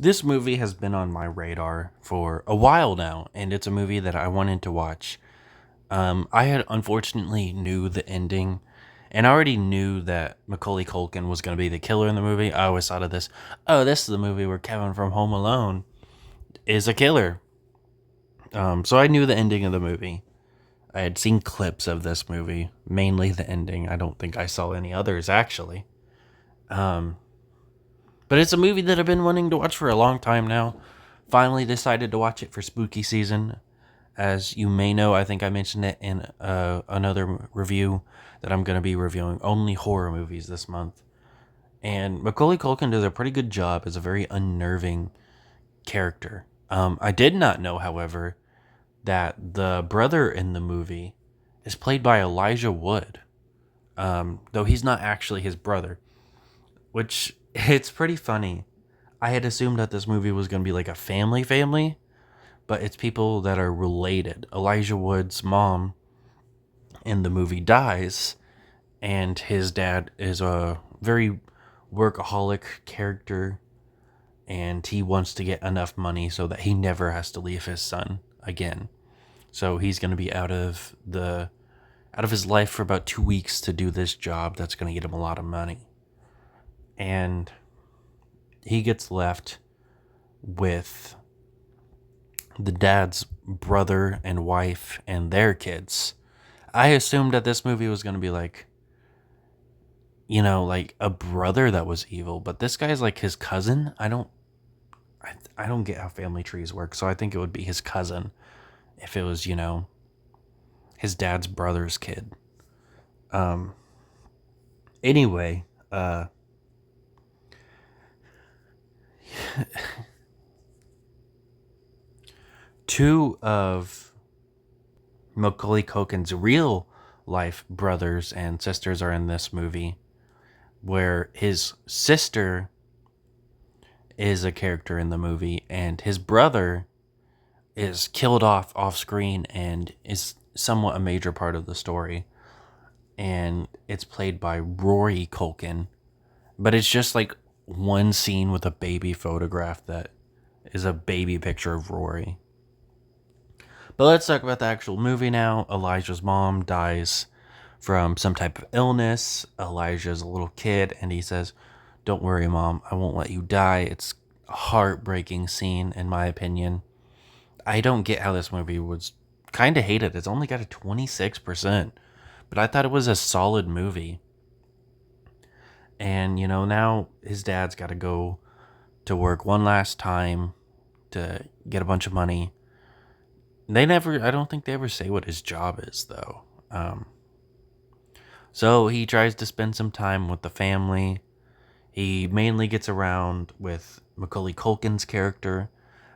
This movie has been on my radar for a while now, and it's a movie that I wanted to watch. I had unfortunately knew the ending, and I already knew that Macaulay Culkin was going to be the killer in the movie. I always thought of this. Oh, this is the movie where Kevin from Home Alone is a killer. So I knew the ending of the movie. I had seen clips of this movie, mainly the ending. I don't think I saw any others actually. Um, but it's a movie that I've been wanting to watch for a long time now. Finally decided to watch it for spooky season. As you may know, I think I mentioned it in another review that I'm going to be reviewing only horror movies this month. And Macaulay Culkin does a pretty good job as a very unnerving character. I did not know, however, that the brother in the movie is played by Elijah Wood, though he's not actually his brother, which it's pretty funny. I had assumed that this movie was going to be like a family, but it's people that are related. Elijah Wood's mom in the movie dies, and his dad is a very workaholic character, and he wants to get enough money so that he never has to leave his son again. So he's going to be out of his life for about 2 weeks to do this job that's going to get him a lot of money. And he gets left with the dad's brother and wife and their kids. I assumed that this movie was going to be like, like a brother that was evil, but this guy's like his cousin. I don't get how family trees work, so I think it would be his cousin if it was, his dad's brother's kid. Um anyway, two of Macaulay Culkin's real life brothers and sisters are in this movie, where his sister is a character in the movie and his brother is killed off screen and is somewhat a major part of the story. And it's played by Rory Culkin, but it's just like one scene with a baby photograph that is a baby picture of Rory. But let's talk about the actual movie now. Elijah's mom dies from some type of illness. Elijah's a little kid and he says, "Don't worry, mom, I won't let you die." It's a heartbreaking scene, in my opinion. I don't get how this movie was kind of hated. It's only got a 26%, but I thought it was a solid movie. And, now his dad's got to go to work one last time to get a bunch of money. I don't think they ever say what his job is, though. So he tries to spend some time with the family. He mainly gets around with Macaulay Culkin's character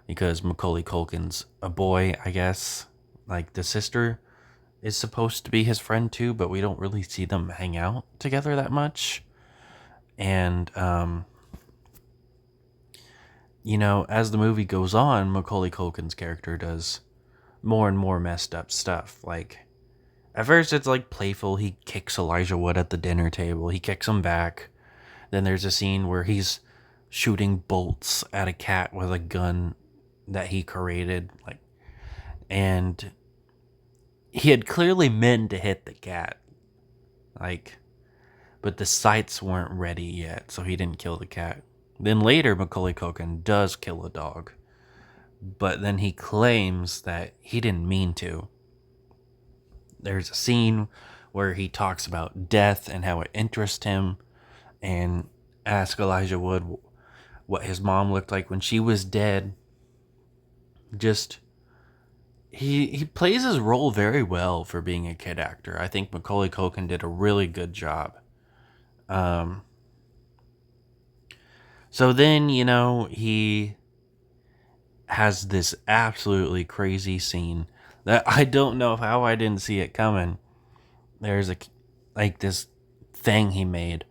because Macaulay Culkin's a boy, I guess. Like the sister is supposed to be his friend too, but we don't really see them hang out together that much. And as the movie goes on, Macaulay Culkin's character does more and more messed up stuff. Like at first it's like playful. He kicks Elijah Wood at the dinner table. He kicks him back. Then there's a scene where he's shooting bolts at a cat with a gun that he created, and he had clearly meant to hit the cat, but the sights weren't ready yet, so he didn't kill the cat. Then later, Macaulay Culkin does kill a dog, but then he claims that he didn't mean to. There's a scene where he talks about death and how it interests him, and asks Elijah Wood what his mom looked like when she was dead. Just he plays his role very well for being a kid actor. I think Macaulay Culkin did a really good job. Um, so then he has this absolutely crazy scene that I don't know how I didn't see it coming. There's this thing he made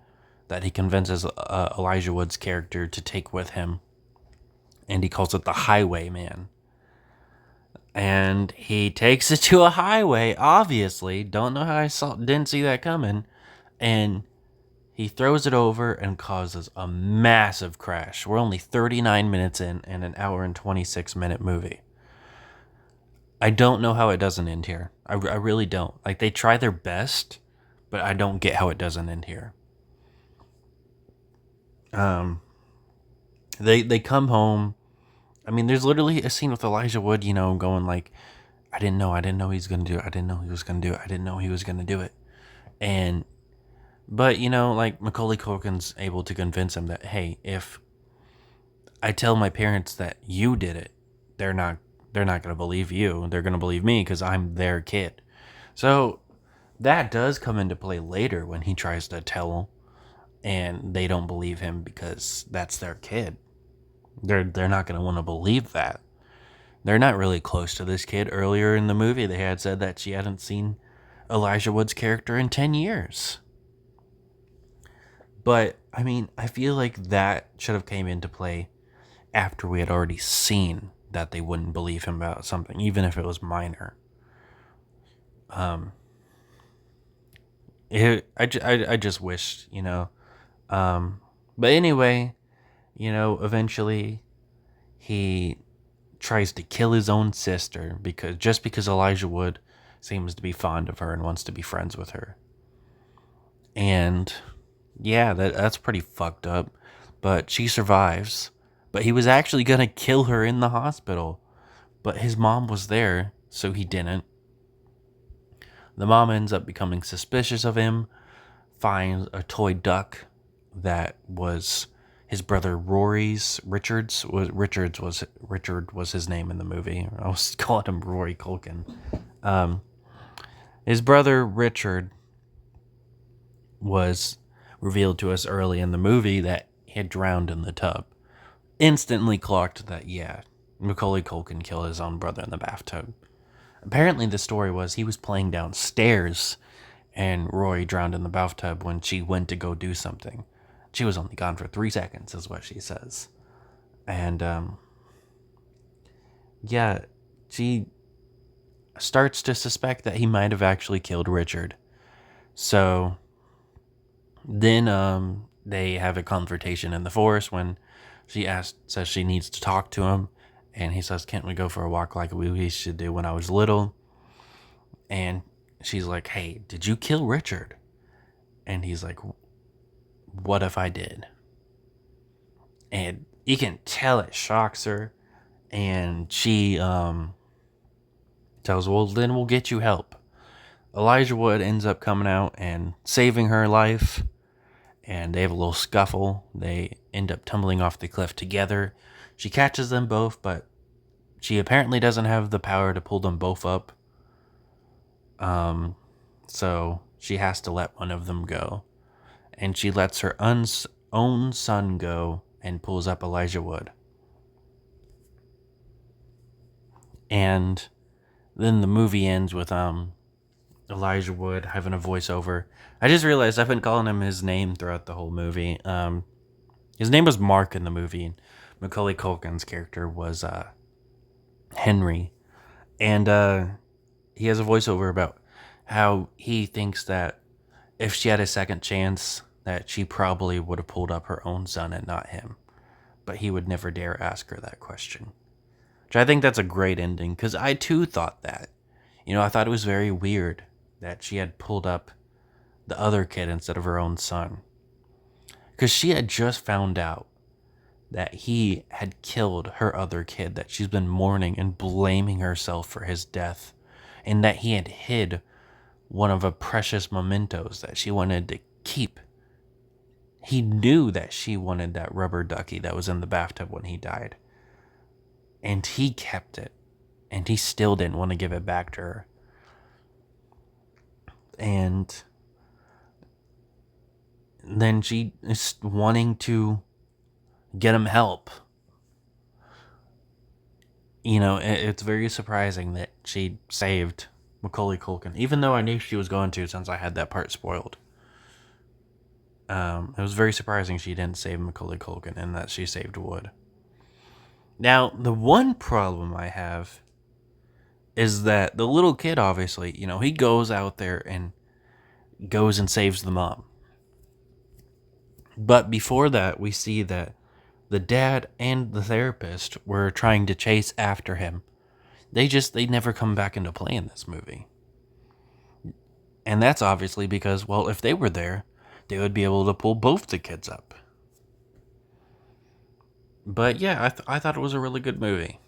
that he convinces Elijah Wood's character to take with him, and he calls it the Highwayman. And he takes it to a highway. Obviously, don't know how didn't see that coming, and He throws it over and causes a massive crash. We're only 39 minutes in and an hour and 26-minute movie. I don't know how it doesn't end here. I really don't. Like, they try their best, but I don't get how it doesn't end here. They come home. I mean, there's literally a scene with Elijah Wood, going like, I didn't know he was gonna do it. I didn't know he was gonna do it. I didn't know he was gonna do it. But like Macaulay Culkin's able to convince him that, hey, if I tell my parents that you did it, they're not gonna believe you. They're gonna believe me because I'm their kid. So that does come into play later when he tries to tell and they don't believe him because that's their kid. They're not going to want to believe that. They're not really close to this kid. Earlier in the movie, they had said that she hadn't seen Elijah Wood's character in 10 years. But, I mean, I feel like that should have came into play after we had already seen that they wouldn't believe him about something, even if it was minor. I just wished, but anyway, eventually he tries to kill his own sister because Elijah Wood seems to be fond of her and wants to be friends with her. And yeah, that's pretty fucked up. But she survives. But he was actually gonna kill her in the hospital. But his mom was there, so he didn't. The mom ends up becoming suspicious of him, finds a toy duck that was his brother Rory's. Richard was his name in the movie. I was calling him Rory Culkin. His brother Richard was revealed to us early in the movie that he had drowned in the tub. Instantly clocked that, yeah, Macaulay Culkin killed his own brother in the bathtub. Apparently the story was he was playing downstairs and Rory drowned in the bathtub when she went to go do something. She was only gone for 3 seconds, is what she says. And, yeah, she starts to suspect that he might have actually killed Richard. So then they have a confrontation in the forest when she says she needs to talk to him. And he says, can't we go for a walk like we used to do when I was little? And she's like, hey, did you kill Richard? And he's like, what if I did? And you can tell it shocks her. And she tells, well, then we'll get you help. Elijah Wood ends up coming out and saving her life. And they have a little scuffle. They end up tumbling off the cliff together. She catches them both, but she apparently doesn't have the power to pull them both up. So she has to let one of them go. And she lets her own son go and pulls up Elijah Wood. And then the movie ends with Elijah Wood having a voiceover. I just realized I've been calling him his name throughout the whole movie. His name was Mark in the movie. And Macaulay Culkin's character was Henry. And he has a voiceover about how he thinks that if she had a second chance, that she probably would have pulled up her own son and not him. But he would never dare ask her that question. Which I think that's a great ending, because I too thought that. I thought it was very weird that she had pulled up the other kid instead of her own son. Because she had just found out that he had killed her other kid, that she's been mourning and blaming herself for his death, and that he had hid one of the precious mementos that she wanted to keep. He knew that she wanted that rubber ducky that was in the bathtub when he died. And he kept it. And he still didn't want to give it back to her. And then she is wanting to get him help. It's very surprising that she saved Macaulay Culkin, even though I knew she was going to since I had that part spoiled. It was very surprising she didn't save Macaulay Culkin and that she saved Wood. Now, the one problem I have is that the little kid, obviously, he goes out there and goes and saves the mom. But before that, we see that the dad and the therapist were trying to chase after him. They never come back into play in this movie. And that's obviously because, well, if they were there, they would be able to pull both the kids up. But yeah, I thought it was a really good movie.